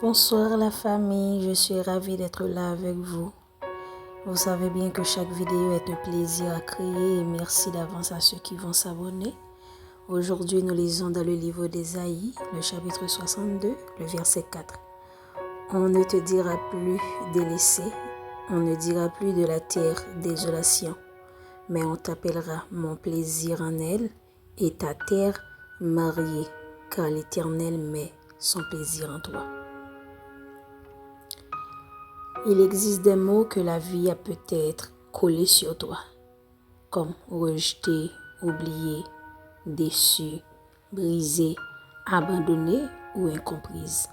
Bonsoir la famille, je suis ravie d'être là avec vous. Vous savez bien que chaque vidéo est un plaisir à créer et merci d'avance à ceux qui vont s'abonner. Aujourd'hui, nous lisons dans le livre d'Ésaïe, le chapitre 62, le verset 4. On ne te dira plus délaissé, on ne dira plus de la terre désolation, mais on t'appellera mon plaisir en elle et ta terre mariée, car l'Éternel met son plaisir en toi. Il existe des mots que la vie a peut-être collés sur toi, comme rejeté, oublié, déçu, brisé, abandonné ou incomprise.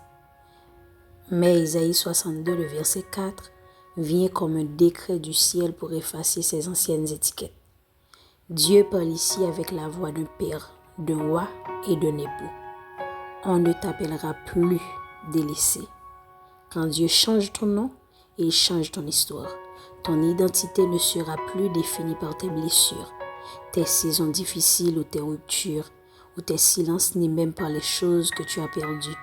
Mais Ésaïe 62, le verset 4, vient comme un décret du ciel pour effacer ces anciennes étiquettes. Dieu parle ici avec la voix d'un père, d'un roi et d'un époux. On ne t'appellera plus délaissé. Quand Dieu change ton nom, il change ton histoire. Ton identité ne sera plus définie par tes blessures, tes saisons difficiles ou tes ruptures, ou tes silences, ni même par les choses que tu as perdues.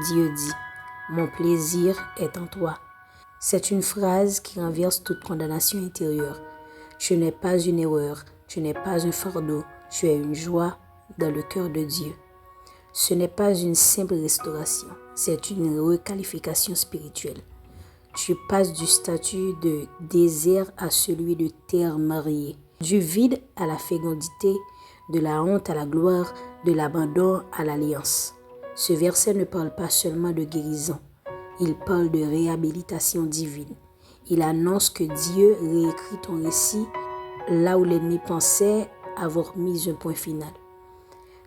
Dieu dit, « Mon plaisir est en toi ». C'est une phrase qui renverse toute condamnation intérieure. Tu n'es pas une erreur, tu n'es pas un fardeau, tu es une joie dans le cœur de Dieu. Ce n'est pas une simple restauration, c'est une requalification spirituelle. Tu passes du statut de désert à celui de terre mariée, du vide à la fécondité, de la honte à la gloire, de l'abandon à l'alliance. Ce verset ne parle pas seulement de guérison, il parle de réhabilitation divine. Il annonce que Dieu réécrit ton récit là où l'ennemi pensait avoir mis un point final.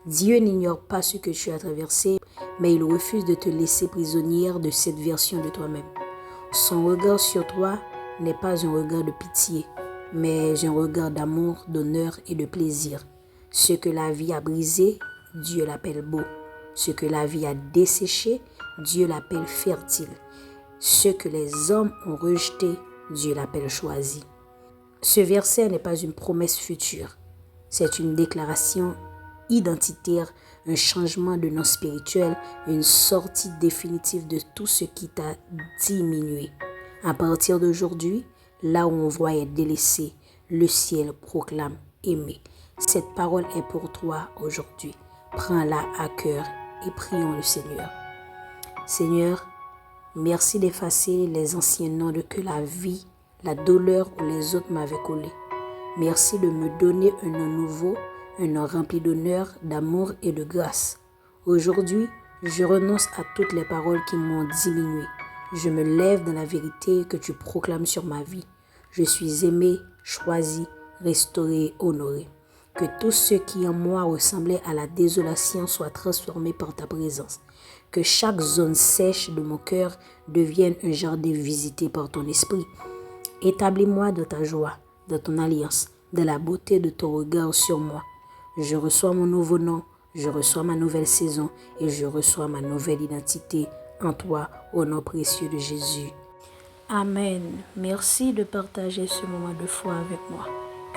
Dieu n'ignore pas ce que tu as traversé, mais il refuse de te laisser prisonnière de cette version de toi-même. Son regard sur toi n'est pas un regard de pitié, mais un regard d'amour, d'honneur et de plaisir. Ce que la vie a brisé, Dieu l'appelle beau. Ce que la vie a desséché, Dieu l'appelle fertile. Ce que les hommes ont rejeté, Dieu l'appelle choisi. Ce verset n'est pas une promesse future, c'est une déclaration identitaire, un changement de nom spirituel, une sortie définitive de tout ce qui t'a diminué. À partir d'aujourd'hui, là où on voit être délaissé, le ciel proclame aimer. Cette parole est pour toi aujourd'hui. Prends-la à cœur et prions le Seigneur. Seigneur, merci d'effacer les anciens noms que la vie, la douleur ou les autres m'avaient collés. Merci de me donner un nom nouveau, un nom rempli d'honneur, d'amour et de grâce. Aujourd'hui, je renonce à toutes les paroles qui m'ont diminué. Je me lève dans la vérité que tu proclames sur ma vie. Je suis aimé, choisi, restauré, honoré. Que tout ce qui en moi ressemblait à la désolation soit transformé par ta présence. Que chaque zone sèche de mon cœur devienne un jardin visité par ton esprit. Établis-moi dans ta joie, dans ton alliance, dans la beauté de ton regard sur moi. Je reçois mon nouveau nom, je reçois ma nouvelle saison et je reçois ma nouvelle identité en toi, au nom précieux de Jésus. Amen. Merci de partager ce moment de foi avec moi.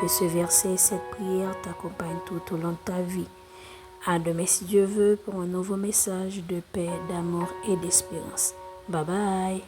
Que ce verset et cette prière t'accompagnent tout au long de ta vie. À demain si Dieu veut pour un nouveau message de paix, d'amour et d'espérance. Bye bye.